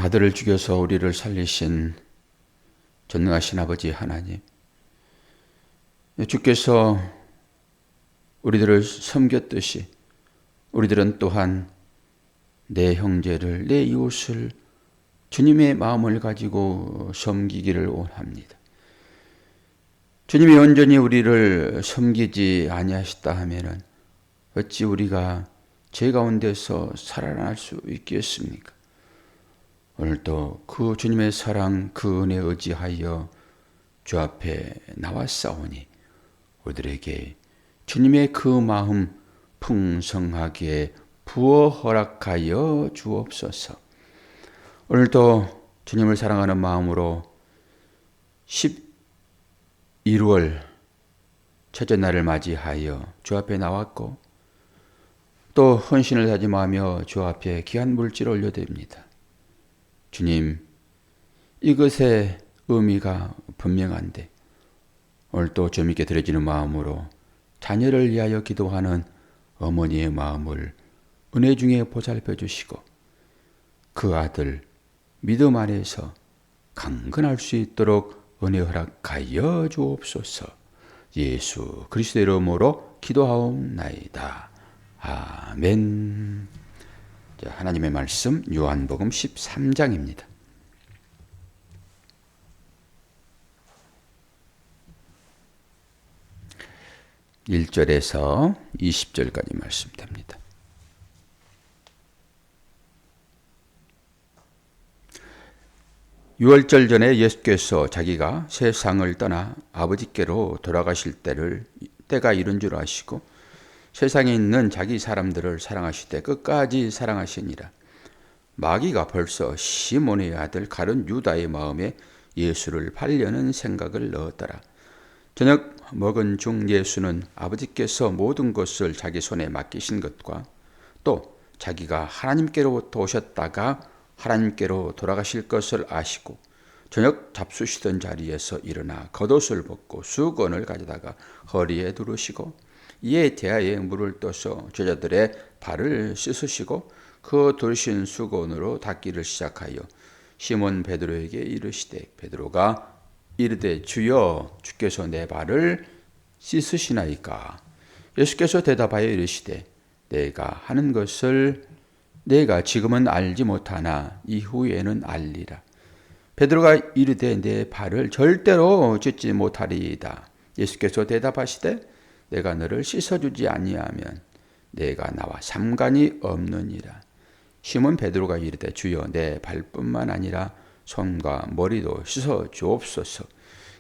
아들을 죽여서 우리를 살리신 전능하신 아버지 하나님, 주께서 우리들을 섬겼듯이 우리들은 또한 내 형제를, 내 이웃을 주님의 마음을 가지고 섬기기를 원합니다. 주님이 온전히 우리를 섬기지 아니하셨다 하면은 어찌 우리가 죄 가운데서 살아날 수 있겠습니까? 오늘도 그 주님의 사랑, 그 은혜에 의지하여 주 앞에 나왔사오니 우리들에게 주님의 그 마음 풍성하게 부어 허락하여 주옵소서. 오늘도 주님을 사랑하는 마음으로 11월 첫째 날을 맞이하여 주 앞에 나왔고 또 헌신을 다짐하며 주 앞에 귀한 물질을 올려드립니다. 주님, 이것의 의미가 분명한데 오늘도 주님께 드려지는 마음으로 자녀를 위하여 기도하는 어머니의 마음을 은혜 중에 보살펴 주시고 그 아들 믿음 안에서 강건할 수 있도록 은혜 허락하여 주옵소서. 예수 그리스도의 이름으로 기도하옵나이다. 아멘. 하나님의 말씀 요한복음 13장입니다. 1절에서 20절까지 말씀됩니다. 유월절 전에 예수께서 자기가 세상을 떠나 아버지께로 돌아가실 때가 이른 줄 아시고 세상에 있는 자기 사람들을 사랑하시되 끝까지 사랑하시니라. 마귀가 벌써 시몬의 아들 가룟 유다의 마음에 예수를 팔려는 생각을 넣었더라. 저녁 먹은 중 예수는 아버지께서 모든 것을 자기 손에 맡기신 것과 또 자기가 하나님께로부터 오셨다가 하나님께로 돌아가실 것을 아시고 저녁 잡수시던 자리에서 일어나 겉옷을 벗고 수건을 가져다가 허리에 두르시고 이에 대하에 물을 떠서 제자들의 발을 씻으시고 그 두르신 수건으로 닦기를 시작하여 시몬 베드로에게 이르시되 베드로가 이르되 주여 주께서 내 발을 씻으시나이까. 예수께서 대답하여 이르시되 내가 하는 것을 내가 지금은 알지 못하나 이후에는 알리라. 베드로가 이르되 내 발을 절대로 씻지 못하리이다. 예수께서 대답하시되 내가 너를 씻어주지 아니하면 내가 나와 상관이 없느니라. 시몬 베드로가 이르되 주여 내 발뿐만 아니라 손과 머리도 씻어 주옵소서.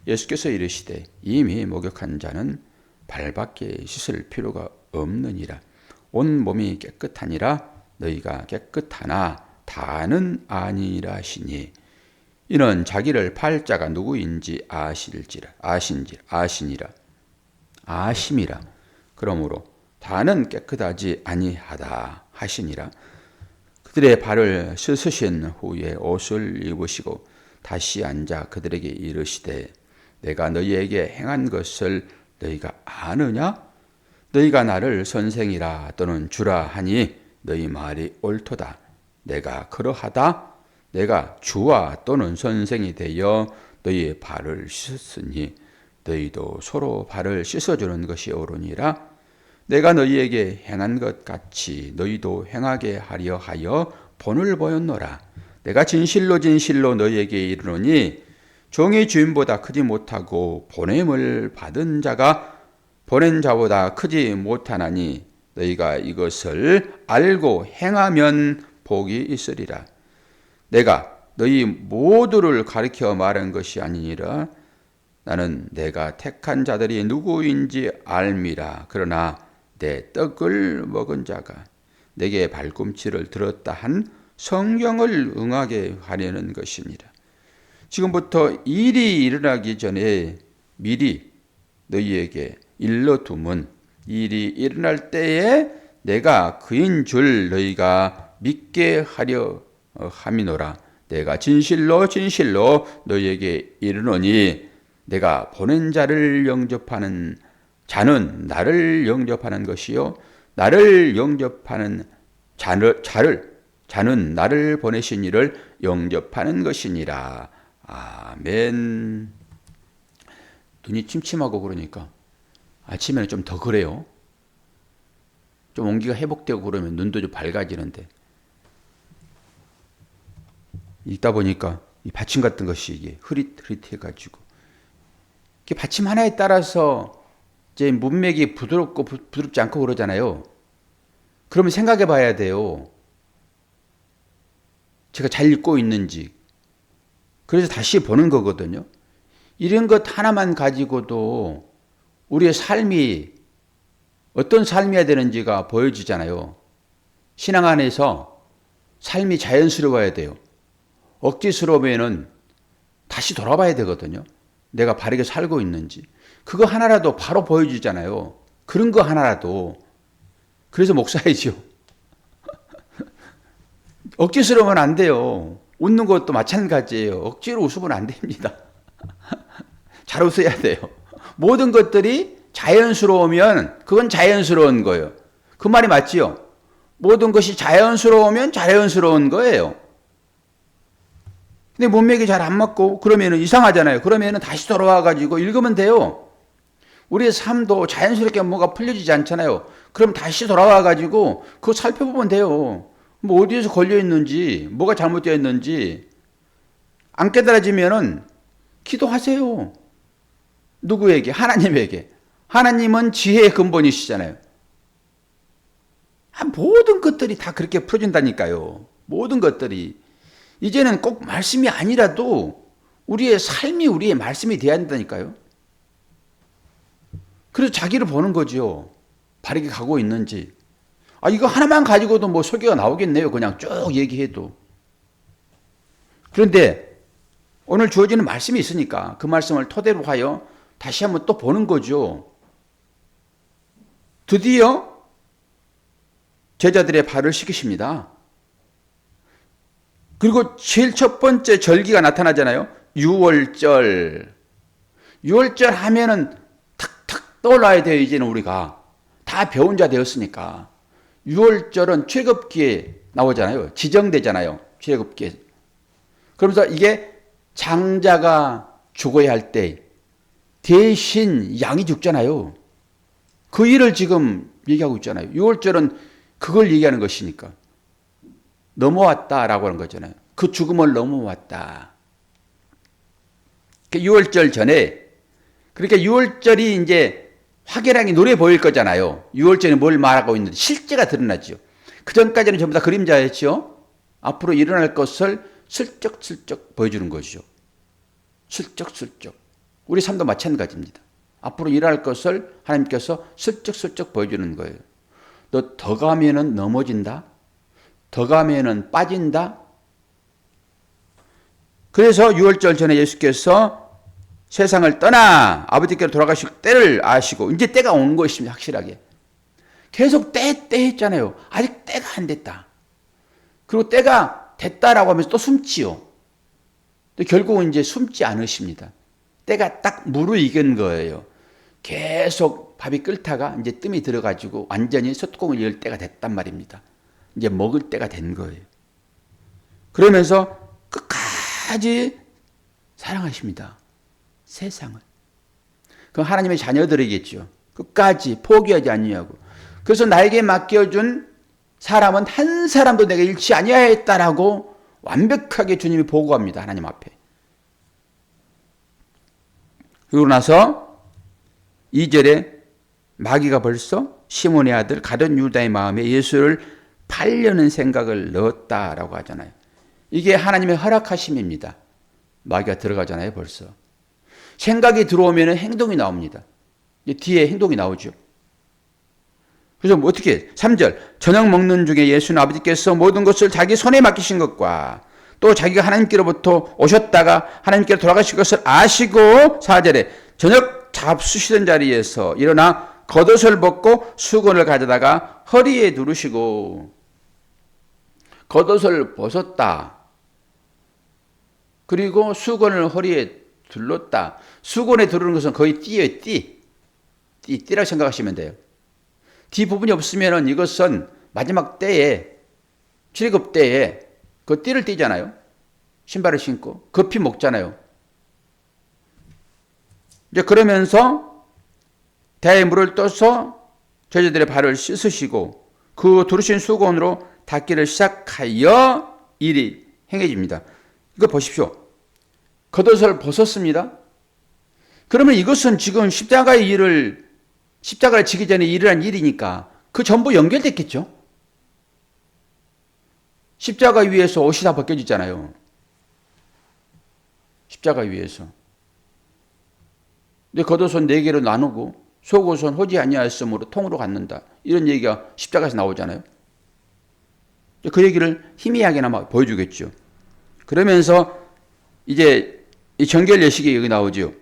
예수께서 이르시되 이미 목욕한 자는 발밖에 씻을 필요가 없느니라. 온 몸이 깨끗하니라 너희가 깨끗하나 다는 아니라 하시니 이는 자기를 팔 자가 누구인지 아심이라. 그러므로 다는 깨끗하지 아니하다 하시니라. 그들의 발을 씻으신 후에 옷을 입으시고 다시 앉아 그들에게 이르시되 내가 너희에게 행한 것을 너희가 아느냐? 너희가 나를 선생이라 또는 주라 하니 너희 말이 옳도다. 내가 그러하다. 내가 주와 또는 선생이 되어 너희의 발을 씻었으니 너희도 서로 발을 씻어주는 것이 옳으니라. 내가 너희에게 행한 것 같이 너희도 행하게 하려 하여 본을 보였노라. 내가 진실로 너희에게 이르노니 종이 주인보다 크지 못하고 보냄을 받은 자가 보낸 자보다 크지 못하나니 너희가 이것을 알고 행하면 복이 있으리라. 내가 너희 모두를 가르쳐 말한 것이 아니니라. 나는 내가 택한 자들이 누구인지 알미라. 그러나 내 떡을 먹은 자가 내게 발꿈치를 들었다 한 성경을 응하게 하려는 것입니다. 지금부터 일이 일어나기 전에 미리 너희에게 일러두면 일이 일어날 때에 내가 그인 줄 너희가 믿게 하려 함이노라. 내가 진실로 너희에게 이르노니 내가 보낸 자를 영접하는 자는 나를 영접하는 것이요 나를 영접하는 자는 나를 보내신 이를 영접하는 것이니라. 아멘. 눈이 침침하고 그러니까 아침에는 좀 더 그래요. 좀 온기가 회복되고 그러면 눈도 좀 밝아지는데, 읽다 보니까 이 받침 같은 것이 이게 흐릿흐릿해가지고, 이게 받침 하나에 따라서 이제 문맥이 부드럽고 부드럽지 않고 그러잖아요. 그러면 생각해 봐야 돼요. 제가 잘 읽고 있는지. 그래서 다시 보는 거거든요. 이런 것 하나만 가지고도 우리의 삶이 어떤 삶이어야 되는지가 보여지잖아요. 신앙 안에서 삶이 자연스러워야 돼요. 억지스러우면은 다시 돌아봐야 되거든요. 내가 바르게 살고 있는지. 그거 하나라도 바로 보여주잖아요. 그런 거 하나라도. 그래서 목사이죠. 억지스러우면 안 돼요. 웃는 것도 마찬가지예요. 억지로 웃으면 안 됩니다. 잘 웃어야 돼요. 모든 것들이 자연스러우면 그건 자연스러운 거예요. 그 말이 맞지요? 모든 것이 자연스러우면 자연스러운 거예요. 근데 문맥이 잘 안 맞고 그러면 이상하잖아요. 그러면 다시 돌아와가지고 읽으면 돼요. 우리의 삶도 자연스럽게 뭐가 풀려지지 않잖아요. 그럼 다시 돌아와가지고 그거 살펴보면 돼요. 뭐 어디에서 걸려있는지, 뭐가 잘못되어 있는지. 안 깨달아지면은 기도하세요. 누구에게? 하나님에게. 하나님은 지혜의 근본이시잖아요. 모든 것들이 다 그렇게 풀어진다니까요. 모든 것들이. 이제는 꼭 말씀이 아니라도 우리의 삶이 우리의 말씀이 돼야 된다니까요. 그래서 자기를 보는 거죠. 바르게 가고 있는지. 이거 하나만 가지고도 뭐 소개가 나오겠네요. 그냥 쭉 얘기해도. 그런데 오늘 주어지는 말씀이 있으니까 그 말씀을 토대로 하여 다시 한번 또 보는 거죠. 드디어 제자들의 발을 씻기십니다. 그리고 제일 첫 번째 절기가 나타나잖아요. 유월절. 유월절 하면은 탁탁 떠올라야 돼요. 이제는 우리가 다 배운 자 되었으니까. 유월절은 출애굽기에 나오잖아요. 지정되잖아요. 출애굽기에. 그러면서 이게 장자가 죽어야 할 때 대신 양이 죽잖아요. 그 일을 지금 얘기하고 있잖아요. 유월절은 그걸 얘기하는 것이니까. 넘어왔다라고 하는 거잖아요. 그 죽음을 넘어왔다. 유월절 전에, 그러니까 유월절이 이제 확연하게 눈에 보일 거잖아요. 유월절이 뭘 말하고 있는지 실제가 드러나죠. 그 전까지는 전부 다 그림자였죠. 앞으로 일어날 것을 슬쩍슬쩍 보여주는 것이죠. 슬쩍슬쩍. 우리 삶도 마찬가지입니다. 앞으로 일어날 것을 하나님께서 슬쩍슬쩍 보여주는 거예요. 너 더 가면은 넘어진다. 더 가면은 빠진다. 그래서 유월절 전에 예수께서 세상을 떠나 아버지께로 돌아가실 때를 아시고 이제 때가 오는 것입니다. 확실하게. 계속 때 했잖아요. 아직 때가 안 됐다. 그리고 때가 됐다라고 하면서 또 숨지요. 근데 결국은 이제 숨지 않으십니다. 때가 딱 무르익은 거예요. 계속 밥이 끓다가 이제 뜸이 들어가지고 완전히 솥구멍을 열 때가 됐단 말입니다. 이제 먹을 때가 된 거예요. 그러면서 끝까지 사랑하십니다. 세상을. 그 하나님의 자녀들이겠죠. 끝까지 포기하지 아니하고. 그래서 나에게 맡겨준 사람은 한 사람도 내가 잃지 아니하였다라고 완벽하게 주님이 보고합니다. 하나님 앞에. 그러고 나서 2절에 마귀가 벌써 시몬의 아들 가룟 유다의 마음에 예수를 팔려는 생각을 넣었다라고 하잖아요. 이게 하나님의 허락하심입니다. 마귀가 들어가잖아요. 벌써. 생각이 들어오면 행동이 나옵니다. 뒤에 행동이 나오죠. 그래서 뭐 어떻게 3절 저녁 먹는 중에 예수는 아버지께서 모든 것을 자기 손에 맡기신 것과 또 자기가 하나님께로부터 오셨다가 하나님께로 돌아가실 것을 아시고 4절에 저녁 잡수시던 자리에서 일어나 겉옷을 벗고 수건을 가져다가 허리에 두르시고. 겉옷을 벗었다. 그리고 수건을 허리에 둘렀다. 수건에 두르는 것은 거의 띠예요. 띠라고 생각하시면 돼요. 뒤 부분이 없으면 이것은 마지막 때에 출애굽 때에 그 띠를 띠잖아요. 신발을 신고 급히 먹잖아요. 이제 그러면서 대에 물을 떠서 제자들의 발을 씻으시고 그 두르신 수건으로 닦기를 시작하여 일이 행해집니다. 이거 보십시오. 겉옷을 벗었습니다. 그러면 이것은 지금 십자가의 일을, 십자가를 지기 전에 일어난 일이니까 그 전부 연결됐겠죠. 십자가 위에서 옷이 다 벗겨지잖아요. 십자가 위에서. 근데 겉옷은 4개로 나누고 속옷은 호지 아니하였으므로 통으로 갖는다. 이런 얘기가 십자가에서 나오잖아요. 그 얘기를 희미하게나마 보여주겠죠. 그러면서 이제 이 정결 예식이 여기 나오죠.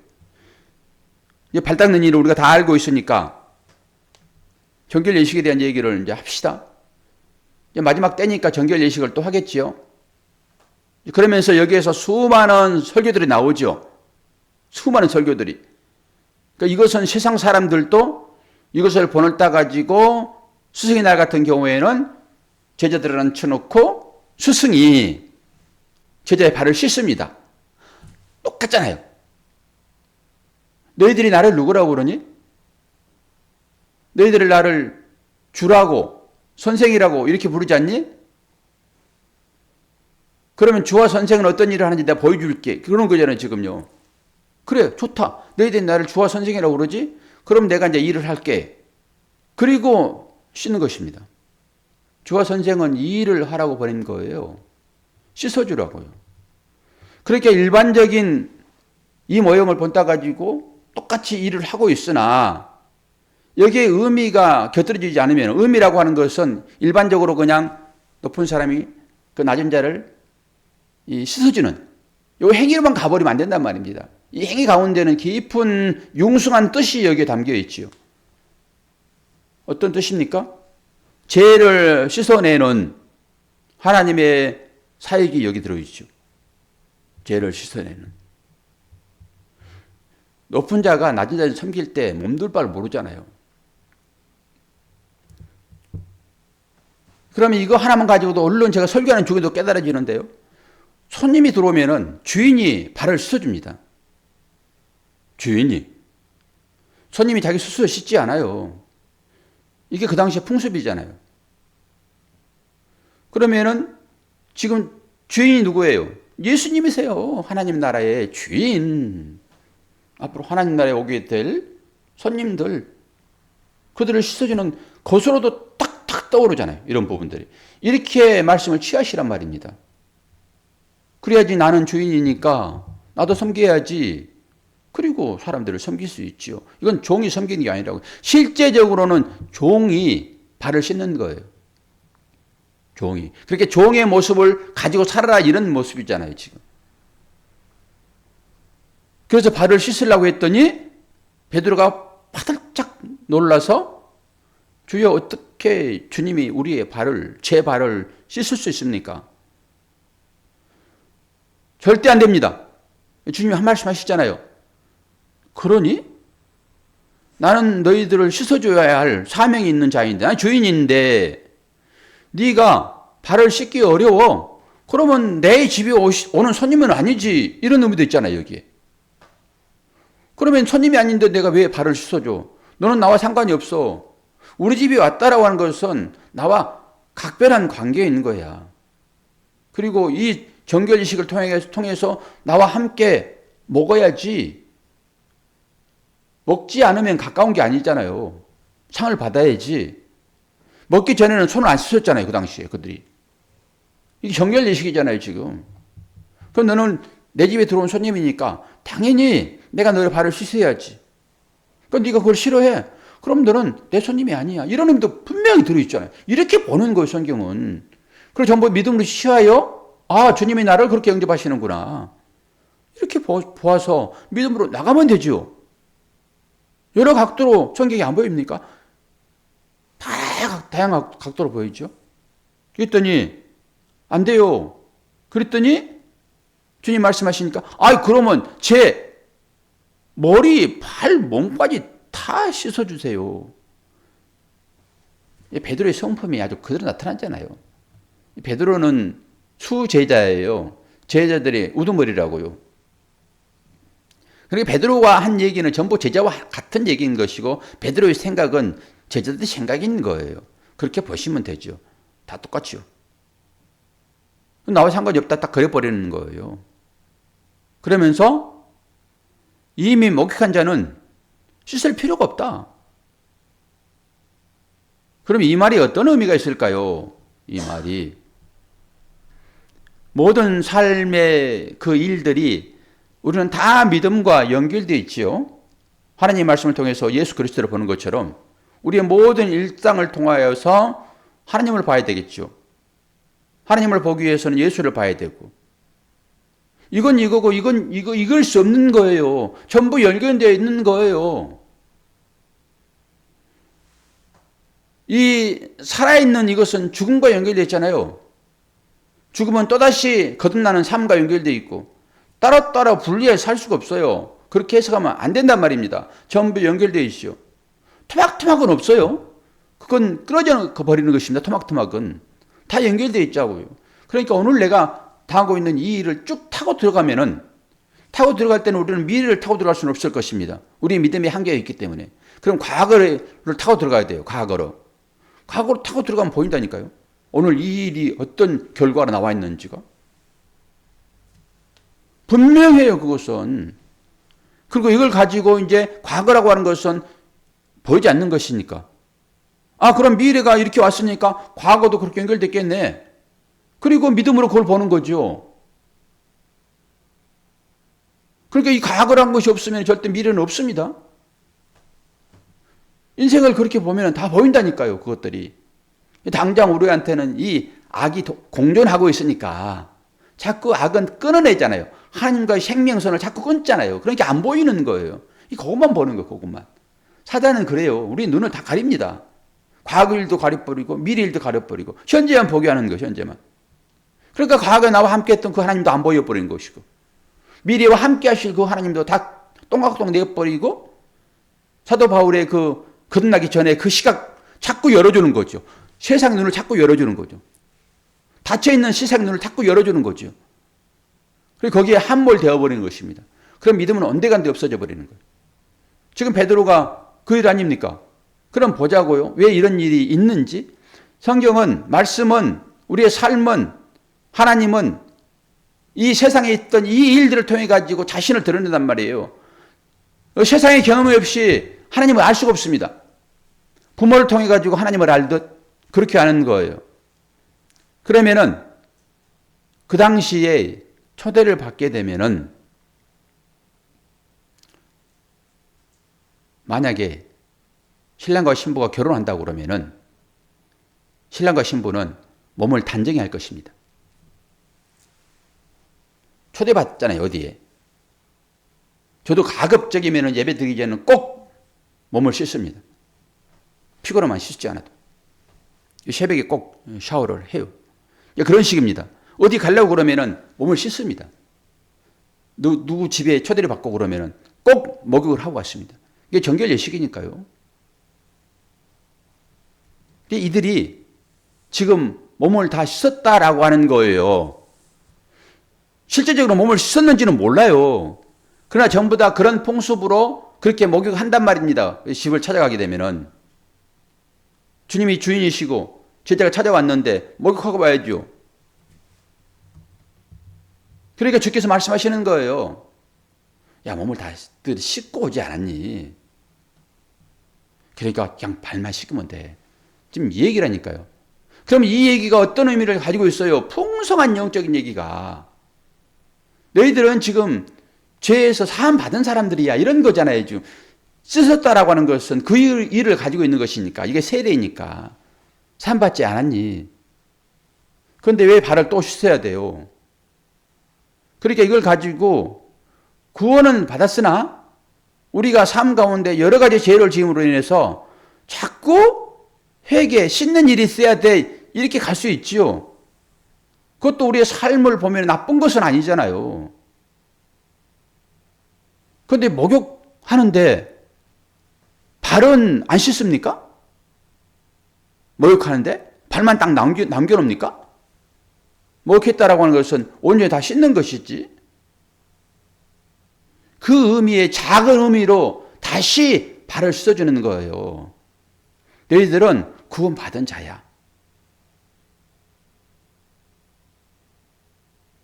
이제 발 닦는 일을 우리가 다 알고 있으니까 정결 예식에 대한 얘기를 이제 합시다. 이제 마지막 때니까 정결 예식을 또 하겠지요. 그러면서 여기에서 수많은 설교들이 나오죠. 수많은 설교들이. 그러니까 이것은 세상 사람들도 이것을 본을 따가지고 스승의 날 같은 경우에는 제자들을 앉혀놓고 스승이 제자의 발을 씻습니다. 똑같잖아요. 너희들이 나를 누구라고 그러니? 너희들이 나를 주라고 선생이라고 이렇게 부르지 않니? 그러면 주와 선생은 어떤 일을 하는지 내가 보여줄게. 그런 거잖아요 지금요. 그래 좋다. 너희들이 나를 주와 선생이라고 그러지? 그럼 내가 이제 일을 할게. 그리고 씻는 것입니다. 주와 선생은 이 일을 하라고 보낸 거예요. 씻어주라고요. 그러니까 일반적인 이 모형을 본따 가지고 똑같이 일을 하고 있으나 여기에 의미가 곁들여지지 않으면, 의미라고 하는 것은 일반적으로 그냥 높은 사람이 그 낮은 자를 씻어주는 이 행위로만 가버리면 안 된단 말입니다. 이 행위 가운데는 깊은 융숭한 뜻이 여기에 담겨 있지요. 어떤 뜻입니까? 죄를 씻어내는 하나님의 사역이 여기 들어있죠. 죄를 씻어내는. 높은 자가 낮은 자를 섬길 때 몸둘 바를 모르잖아요. 그러면 이거 하나만 가지고도 얼른 제가 설교하는 중에도 깨달아지는데요. 손님이 들어오면은 주인이 발을 씻어줍니다. 주인이. 손님이 자기 스스로 씻지 않아요. 이게 그 당시에 풍습이잖아요. 그러면은 지금 주인이 누구예요? 예수님이세요. 하나님 나라의 주인. 앞으로 하나님 나라에 오게 될 손님들, 그들을 씻어주는 것으로도 탁탁 떠오르잖아요. 이런 부분들이. 이렇게 말씀을 취하시란 말입니다. 그래야지 나는 주인이니까 나도 섬겨야지. 그리고 사람들을 섬길 수 있죠. 이건 종이 섬기는 게 아니라고. 실제적으로는 종이 발을 씻는 거예요. 종이. 그렇게 종의 모습을 가지고 살아라 이런 모습이잖아요, 지금. 그래서 발을 씻으려고 했더니 베드로가 파들짝 놀라서 주여 어떻게 주님이 우리의 발을, 제 발을 씻을 수 있습니까? 절대 안 됩니다. 주님이 한 말씀 하시잖아요. 그러니? 나는 너희들을 씻어줘야 할 사명이 있는 자인데, 난 주인인데 네가 발을 씻기 어려워. 그러면 내 집에 오는 손님은 아니지. 이런 의미도 있잖아요, 여기에. 그러면 손님이 아닌데 내가 왜 발을 씻어줘? 너는 나와 상관이 없어. 우리 집에 왔다라고 하는 것은 나와 각별한 관계에 있는 거야. 그리고 이 정결의식을 통해서 나와 함께 먹어야지. 먹지 않으면 가까운 게 아니잖아요. 상을 받아야지. 먹기 전에는 손을 안 씻었잖아요, 그 당시에 그들이. 이게 정결의식이잖아요, 지금. 그럼 너는 내 집에 들어온 손님이니까 당연히 내가 너의 발을 씻어야지. 그럼 네가 그걸 싫어해. 그럼 너는 내 손님이 아니야. 이런 의미도 분명히 들어있잖아요. 이렇게 보는 거예요, 성경은. 그래서 전부 믿음으로 취하여 아, 주님이 나를 그렇게 영접하시는구나. 이렇게 보아서 믿음으로 나가면 되죠. 여러 각도로 성경이 안 보입니까? 다양한 각도로 보이죠. 그랬더니 안 돼요. 그랬더니 주님 말씀하시니까 그러면 제 머리, 발, 몸까지 다 씻어주세요. 베드로의 성품이 아주 그대로 나타났잖아요. 베드로는 수제자예요. 제자들의 우두머리라고요. 그러니까 베드로가 한 얘기는 전부 제자와 같은 얘기인 것이고 베드로의 생각은 제자들의 생각인 거예요. 그렇게 보시면 되죠. 다 똑같죠. 나와 상관이 없다 딱 그래버리는 거예요. 그러면서 이미 목욕한 자는 씻을 필요가 없다. 그럼 이 말이 어떤 의미가 있을까요? 이 말이 모든 삶의 그 일들이 우리는 다 믿음과 연결되어 있지요. 하나님의 말씀을 통해서 예수 그리스도를 보는 것처럼 우리의 모든 일상을 통하여서 하나님을 봐야 되겠죠. 하나님을 보기 위해서는 예수를 봐야 되고 이건 이거고 이건 이걸 수 없는 거예요. 전부 연결되어 있는 거예요. 이 살아있는 이것은 죽음과 연결되어 있잖아요. 죽음은 또다시 거듭나는 삶과 연결되어 있고 따로따로 분리해 살 수가 없어요. 그렇게 해석하면 안 된단 말입니다. 전부 연결되어 있죠. 토막토막은 없어요. 그건 끊어져 버리는 것입니다. 토막토막은. 다 연결되어 있자고요. 그러니까 오늘 내가 당하고 있는 이 일을 쭉 타고 들어가면은 타고 들어갈 때는 우리는 미래를 타고 들어갈 수는 없을 것입니다. 우리의 믿음이 한계가 있기 때문에. 그럼 과거를 타고 들어가야 돼요. 과거로. 과거로 타고 들어가면 보인다니까요. 오늘 이 일이 어떤 결과로 나와 있는지가. 분명해요, 그것은. 그리고 이걸 가지고 이제 과거라고 하는 것은 보이지 않는 것이니까. 아, 그럼 미래가 이렇게 왔으니까 과거도 그렇게 연결됐겠네. 그리고 믿음으로 그걸 보는 거죠. 그러니까 이 과거라는 것이 없으면 절대 미래는 없습니다. 인생을 그렇게 보면 다 보인다니까요, 그것들이. 당장 우리한테는 이 악이 공존하고 있으니까 자꾸 악은 끊어내잖아요. 하나님과의 생명선을 자꾸 끊잖아요. 그러니까 안 보이는 거예요. 그것만 보는 거예요, 그것만. 사단은 그래요. 우리 눈을 다 가립니다. 과거 일도 가려버리고 미래 일도 가려버리고 현재만 보게 하는 거예요, 현재만. 그러니까 과거에 나와 함께 했던 그 하나님도 안 보여버린 것이고 미래와 함께 하실 그 하나님도 다 똥각똥 내버리고 사도 바울의 그 거듭나기 전에 그 시각 자꾸 열어주는 거죠. 세상 눈을 자꾸 열어주는 거죠. 닫혀있는 세상 눈을 자꾸 열어주는 거죠. 그리고 거기에 함몰되어 버리는 것입니다. 그럼 믿음은 언데간데 없어져 버리는 거예요. 지금 베드로가 그 일 아닙니까? 그럼 보자고요. 왜 이런 일이 있는지. 성경은, 말씀은, 우리의 삶은, 하나님은 이 세상에 있던 이 일들을 통해 가지고 자신을 드러낸단 말이에요. 세상의 경험이 없이 하나님을 알 수가 없습니다. 부모를 통해 가지고 하나님을 알듯 그렇게 아는 거예요. 그러면은 그 당시에 초대를 받게 되면은 만약에 신랑과 신부가 결혼한다고 그러면은 신랑과 신부는 몸을 단정히 할 것입니다. 초대받잖아요, 어디에. 저도 가급적이면 예배 드리기 전에는 꼭 몸을 씻습니다. 피곤하면 씻지 않아도. 새벽에 꼭 샤워를 해요. 그런 식입니다. 어디 가려고 그러면은 몸을 씻습니다. 누구 집에 초대를 받고 그러면은 꼭 목욕을 하고 왔습니다. 이게 정결 예식이니까요. 이들이 지금 몸을 다 씻었다라고 하는 거예요. 실제적으로 몸을 씻었는지는 몰라요. 그러나 전부 다 그런 풍습으로 그렇게 목욕한단 말입니다. 집을 찾아가게 되면은. 주님이 주인이시고 제자가 찾아왔는데 목욕하고 와야죠. 그러니까 주께서 말씀하시는 거예요. 야, 몸을 다 씻고 오지 않았니? 그러니까 그냥 발만 씻으면 돼. 지금 이 얘기라니까요. 그럼 이 얘기가 어떤 의미를 가지고 있어요? 풍성한 영적인 얘기가. 너희들은 지금 죄에서 사함 받은 사람들이야. 이런 거잖아요. 지금 씻었다라고 하는 것은 그 일을 가지고 있는 것이니까. 이게 세례니까. 사함 받지 않았니? 그런데 왜 발을 또 씻어야 돼요? 그러니까 이걸 가지고 구원은 받았으나 우리가 삶 가운데 여러 가지 죄를 지음으로 인해서 자꾸 회개, 씻는 일이 있어야 돼. 이렇게 갈 수 있지요. 그것도 우리의 삶을 보면 나쁜 것은 아니잖아요. 그런데 목욕하는데 발은 안 씻습니까? 목욕하는데 발만 딱 남겨놓습니까? 목욕했다라고 하는 것은 온전히 다 씻는 것이지. 그 의미의 작은 의미로 다시 발을 씻어주는 거예요. 너희들은 구원받은 자야.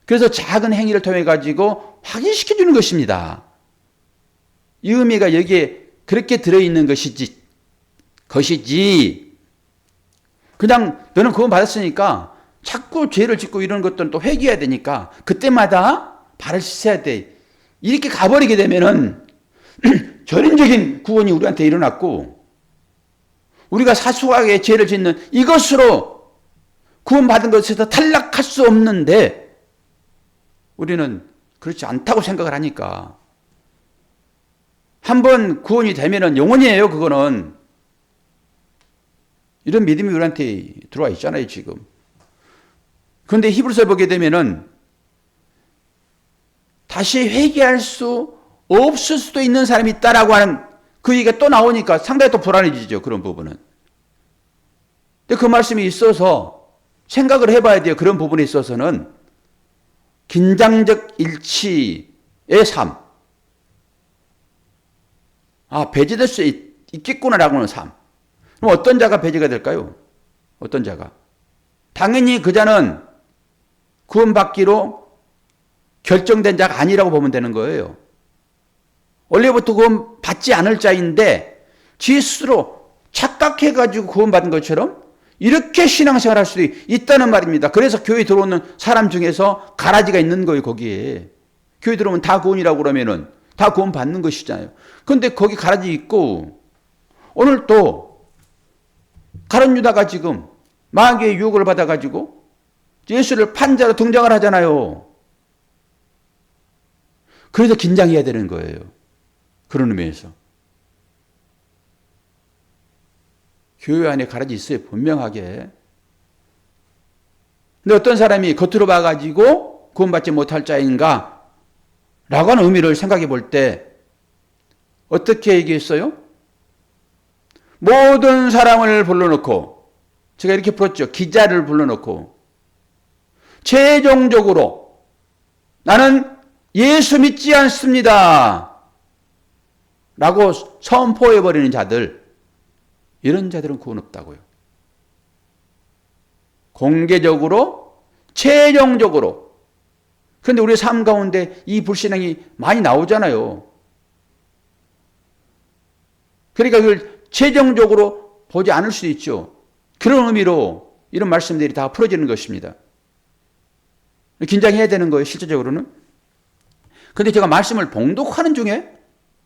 그래서 작은 행위를 통해 가지고 확인시켜주는 것입니다. 이 의미가 여기에 그렇게 들어있는 것이지 그냥 너는 구원받았으니까 자꾸 죄를 짓고 이런 것들은 또 회개해야 되니까 그때마다 발을 씻어야 돼. 이렇게 가버리게 되면은 전인적인 구원이 우리한테 일어났고 우리가 사소하게 죄를 짓는 이것으로 구원받은 것에서 탈락할 수 없는데 우리는 그렇지 않다고 생각을 하니까 한번 구원이 되면은 영원이에요. 그거는 이런 믿음이 우리한테 들어와 있잖아요 지금. 그런데 히브리서에 보게 되면은 다시 회개할 수 없을 수도 있는 사람이 있다라고 하는 그 얘기가 또 나오니까 상당히 또 불안해지죠. 그런 부분은. 근데 그 말씀이 있어서 생각을 해봐야 돼요. 그런 부분에 있어서는 긴장적 일치의 삶. 배제될 수 있겠구나라고 하는 삶. 그럼 어떤 자가 배제가 될까요? 어떤 자가? 당연히 그 자는 구원받기로 결정된 자가 아니라고 보면 되는 거예요. 원래부터 구원받지 않을 자인데 지 스스로 착각해가지고 구원받은 것처럼 이렇게 신앙생활 할 수도 있다는 말입니다. 그래서 교회 들어오는 사람 중에서 가라지가 있는 거예요. 거기에. 교회 들어오면 다 구원이라고 그러면은 다 구원받는 것이잖아요. 그런데 거기 가라지 있고 오늘 또 가룟 유다가 지금 마귀의 유혹을 받아가지고 예수를 판자로 등장을 하잖아요. 그래서 긴장해야 되는 거예요. 그런 의미에서. 교회 안에 가라지 있어요. 분명하게. 근데 어떤 사람이 겉으로 봐가지고 구원받지 못할 자인가? 라고 하는 의미를 생각해 볼 때 어떻게 얘기했어요? 모든 사람을 불러놓고 제가 이렇게 풀었죠. 기자를 불러놓고 최종적으로 나는 예수 믿지 않습니다. 라고 선포해버리는 자들, 이런 자들은 구원 없다고요. 공개적으로, 최종적으로. 그런데 우리 삶 가운데 이 불신앙이 많이 나오잖아요. 그러니까 그걸 최종적으로 보지 않을 수도 있죠. 그런 의미로 이런 말씀들이 다 풀어지는 것입니다. 긴장해야 되는 거예요, 실제적으로는. 그런데 제가 말씀을 봉독하는 중에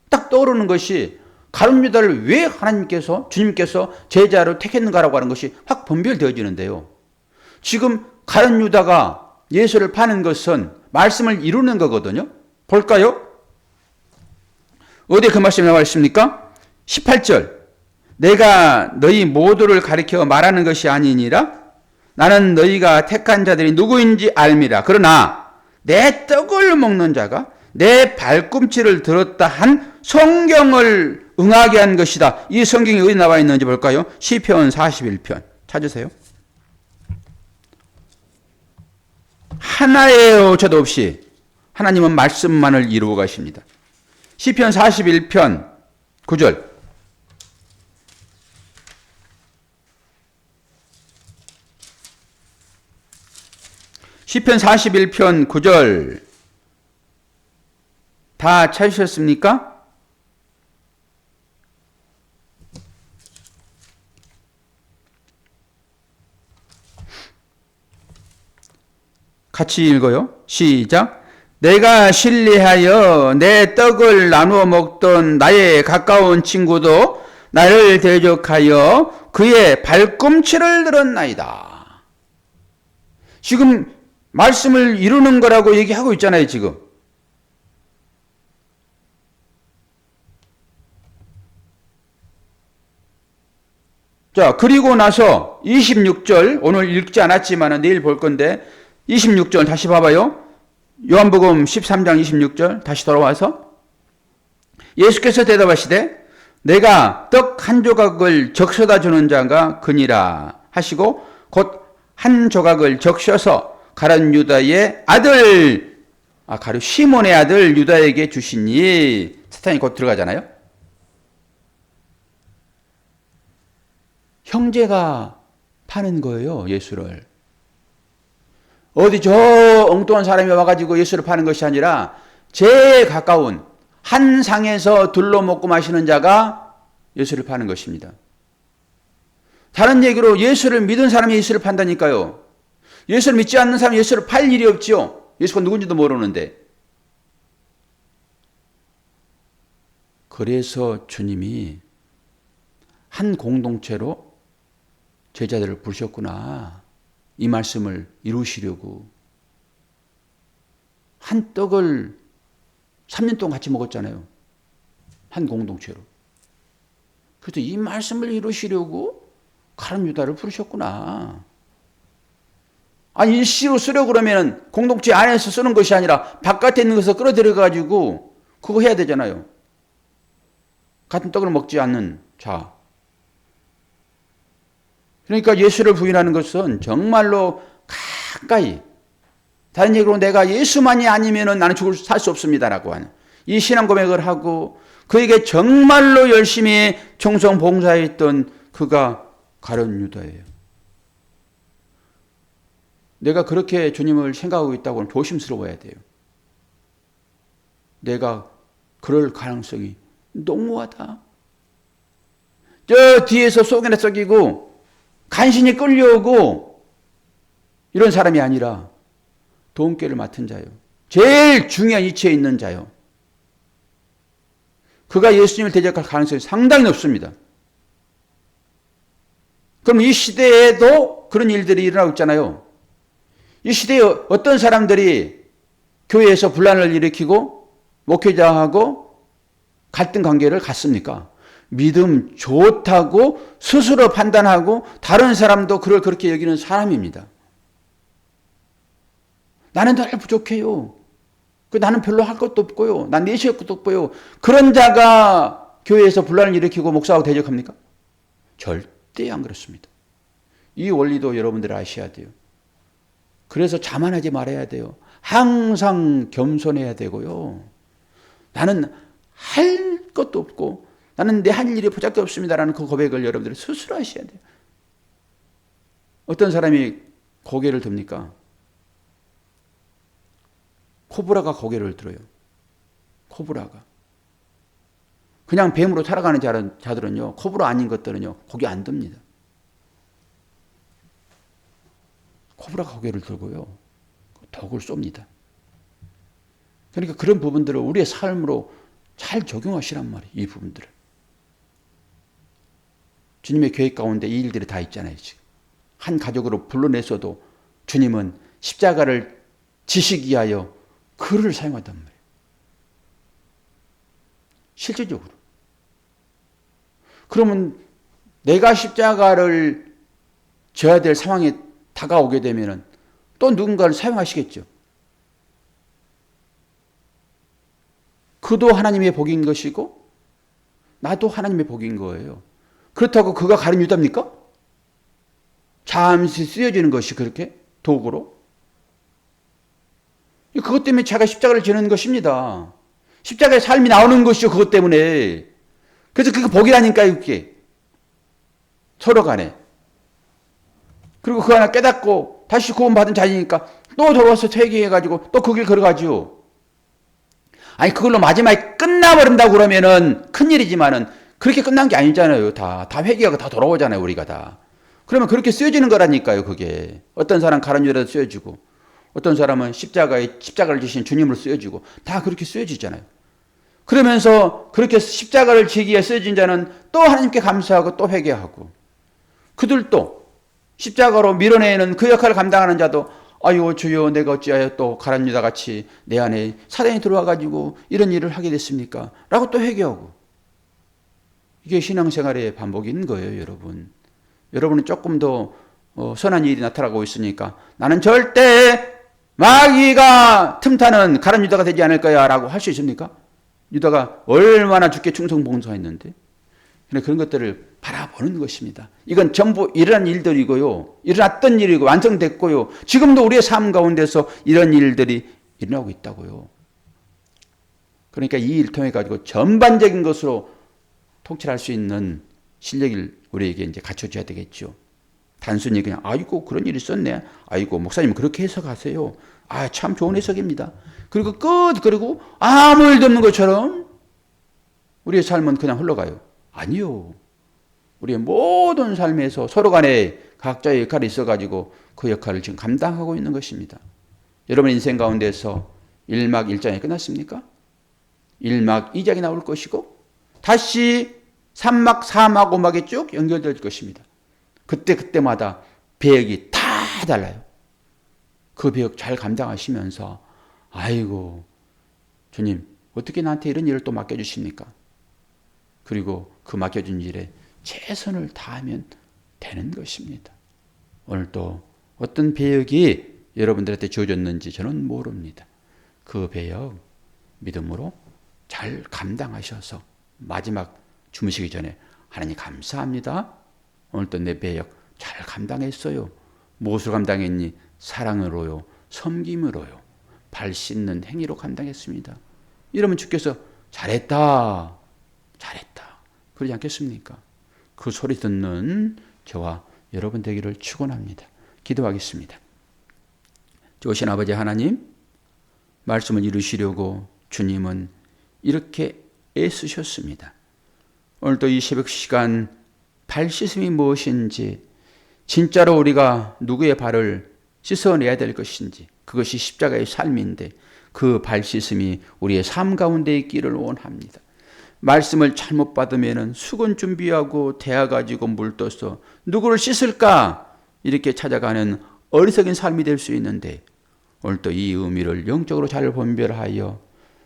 딱 떠오르는 것이 가룟 유다를 왜 하나님께서, 주님께서 제자로 택했는가라고 하는 것이 확 분별되어지는데요. 지금 가룟 유다가 예수를 파는 것은 말씀을 이루는 거거든요. 볼까요? 어디에 그 말씀이 나와 있습니까? 18절. 내가 너희 모두를 가리켜 말하는 것이 아니니라. 나는 너희가 택한 자들이 누구인지 알미라. 그러나 내 떡을 먹는 자가 내 발꿈치를 들었다 한 성경을 응하게 한 것이다. 이 성경이 어디 나와 있는지 볼까요? 시편 41편 찾으세요. 하나의 오차도 없이 하나님은 말씀만을 이루어 가십니다. 시편 41편 9절. 시편 41편 9절 다 찾으셨습니까? 같이 읽어요. 시작. 내가 신뢰하여 내 떡을 나누어 먹던 나의 가까운 친구도 나를 대적하여 그의 발꿈치를 들었나이다. 지금 말씀을 이루는 거라고 얘기하고 있잖아요, 지금. 자, 그리고 나서 26절, 오늘 읽지 않았지만 내일 볼 건데 26절 다시 봐봐요. 요한복음 13장 26절 다시 돌아와서 예수께서 대답하시되 내가 떡 한 조각을 적셔다 주는 자가 그니라 하시고 곧 한 조각을 적셔서 가룟 유다의 아들, 가룟 시몬의 아들 유다에게 주시니, 사탄이 곧 들어가잖아요. 형제가 파는 거예요, 예수를. 어디 저 엉뚱한 사람이 와가지고 예수를 파는 것이 아니라 제일 가까운 한 상에서 둘러 먹고 마시는 자가 예수를 파는 것입니다. 다른 얘기로 예수를 믿은 사람이 예수를 판다니까요. 예수를 믿지 않는 사람이 예수를 팔 일이 없지요. 예수가 누군지도 모르는데. 그래서 주님이 한 공동체로 제자들을 부르셨구나. 이 말씀을 이루시려고. 한 떡을 3년 동안 같이 먹었잖아요. 한 공동체로. 그래서 이 말씀을 이루시려고 가룟 유다를 부르셨구나. 일시로 쓰려고 그러면 공동체 안에서 쓰는 것이 아니라 바깥에 있는 것을 끌어들여가지고 그거 해야 되잖아요. 같은 떡을 먹지 않는 자. 그러니까 예수를 부인하는 것은 정말로 가까이, 다른 얘기로 내가 예수만이 아니면 나는 살 수 없습니다라고 하는 이 신앙 고백을 하고 그에게 정말로 열심히 청송 봉사했던 그가 가룟 유다예요. 내가 그렇게 주님을 생각하고 있다고 하면 조심스러워야 돼요. 내가 그럴 가능성이 농후하다. 저 뒤에서 속이나 썩이고 간신히 끌려오고 이런 사람이 아니라 도움깨를 맡은 자요. 제일 중요한 위치에 있는 자요. 그가 예수님을 대적할 가능성이 상당히 높습니다. 그럼 이 시대에도 그런 일들이 일어나고 있잖아요. 이 시대에 어떤 사람들이 교회에서 분란을 일으키고 목회자하고 갈등 관계를 갖습니까? 믿음 좋다고 스스로 판단하고 다른 사람도 그를 그렇게 여기는 사람입니다. 나는 늘 부족해요. 나는 별로 할 것도 없고요. 난 내시할 것도 없고요. 그런 자가 교회에서 분란을 일으키고 목사하고 대적합니까? 절대 안 그렇습니다. 이 원리도 여러분들 아셔야 돼요. 그래서 자만하지 말아야 돼요. 항상 겸손해야 되고요. 나는 할 것도 없고 나는 내 할 일이 보잘것 없습니다라는 그 고백을 여러분들이 스스로 하셔야 돼요. 어떤 사람이 고개를 듭니까? 코브라가 고개를 들어요. 코브라가. 그냥 뱀으로 살아가는 자들은요, 코브라 아닌 것들은요, 고개 안 듭니다. 코브라가 고개를 들고요, 독을 쏩니다. 그러니까 그런 부분들을 우리의 삶으로 잘 적용하시란 말이에요, 이 부분들을. 주님의 계획 가운데 이 일들이 다 있잖아요, 지금. 한 가족으로 불러냈어도 주님은 십자가를 지시기 위하여 그를 사용한단 말이에요. 실질적으로. 그러면 내가 십자가를 져야 될 상황에 다가오게 되면 또 누군가를 사용하시겠죠. 그도 하나님의 복인 것이고 나도 하나님의 복인 거예요. 그렇다고 그가 가룟 유다입니까? 잠시 쓰여지는 것이 그렇게 도구로. 그것 때문에 자가 십자가를 지는 것입니다. 십자가의 삶이 나오는 것이죠. 그것 때문에. 그래서 그게 복이라니까요. 그게. 서로 간에. 그리고 그 하나 깨닫고 다시 구원받은 자이니까 또 돌아와서 회개해가지고 또 그 길 걸어가죠. 아니 그걸로 마지막에 끝나버린다고 그러면은 큰일이지만은 그렇게 끝난 게 아니잖아요. 다 회개하고 다 돌아오잖아요. 우리가 다. 그러면 그렇게 쓰여지는 거라니까요. 그게. 어떤 사람 가룟 유다도 쓰여지고 어떤 사람은 십자가를 지신 주님으로 쓰여지고 다 그렇게 쓰여지잖아요. 그러면서 그렇게 십자가를 지기에 쓰여진 자는 또 하나님께 감사하고 또 회개하고 그들도 십자가로 밀어내는 그 역할을 감당하는 자도 아유 주여 내가 어찌하여 또 가룟 유다 같이 내 안에 사단이 들어와가지고 이런 일을 하게 됐습니까? 라고 또 회개하고. 이게 신앙생활의 반복인 거예요, 여러분. 여러분은 조금 더 선한 일이 나타나고 있으니까 나는 절대 마귀가 틈타는 가룟 유다가 되지 않을 거야 라고 할 수 있습니까? 유다가 얼마나 주께 충성봉사했는데 그런 것들을 바라보는 것입니다. 이건 전부 일어난 일들이고요. 일어났던 일이고 완성됐고요. 지금도 우리의 삶 가운데서 이런 일들이 일어나고 있다고요. 그러니까 이 일을 통해 가지고 전반적인 것으로 통찰할 수 있는 실력을 우리에게 이제 갖춰줘야 되겠죠. 단순히 그냥 아이고 그런 일이 있었네. 아이고 목사님 그렇게 해석하세요. 아, 참 좋은 해석입니다. 그리고 그리고 아무 일도 없는 것처럼 우리의 삶은 그냥 흘러가요. 아니요. 우리의 모든 삶에서 서로 간에 각자의 역할이 있어가지고 그 역할을 지금 감당하고 있는 것입니다. 여러분 인생 가운데서 1막 1장이 끝났습니까? 1막 2장이 나올 것이고 다시 3막 4막 5막이 쭉 연결될 것입니다. 그때마다 배역이 다 달라요. 그 배역 잘 감당하시면서 아이고 주님 어떻게 나한테 이런 일을 또 맡겨주십니까? 그리고 그 맡겨준 일에 최선을 다하면 되는 것입니다. 오늘 또 어떤 배역이 여러분들한테 주어졌는지 저는 모릅니다. 그 배역 믿음으로 잘 감당하셔서 마지막 주무시기 전에 하나님 감사합니다. 오늘 또 내 배역 잘 감당했어요. 무엇으로 감당했니? 사랑으로요, 섬김으로요, 발 씻는 행위로 감당했습니다. 이러면 주께서 잘했다, 잘했다 그러지 않겠습니까? 그 소리 듣는 저와 여러분 되기를 축원합니다. 기도하겠습니다. 좋으신 아버지 하나님, 말씀을 이루시려고 주님은 이렇게 애쓰셨습니다. 오늘도 이 새벽 시간 발 씻음이 무엇인지, 진짜로 우리가 누구의 발을 씻어내야 될 것인지, 그것이 십자가의 삶인데 그 발 씻음이 우리의 삶 가운데 있기를 원합니다. 말씀을 잘못 받으면 수건 준비하고 대야 가지고 물 떠서 누구를 씻을까 이렇게 찾아가는 어리석은 삶이 될 수 있는데, 오늘도 이 의미를 영적으로 잘 분별하여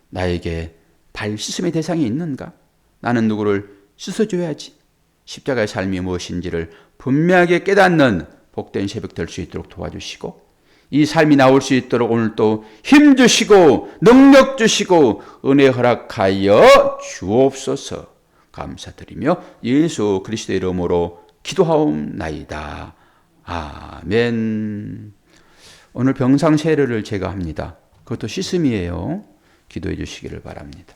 나에게 발 씻음의 대상이 있는가? 나는 누구를 씻어줘야지. 십자가의 삶이 무엇인지를 분명하게 깨닫는 복된 새벽 될 수 있도록 도와주시고, 이 삶이 나올 수 있도록 오늘 또 힘 주시고 능력 주시고 은혜 허락하여 주옵소서. 감사드리며 예수 그리스도의 이름으로 기도하옵나이다. 아멘. 오늘 병상 세례를 제가 합니다. 그것도 씻음이에요. 기도해 주시기를 바랍니다.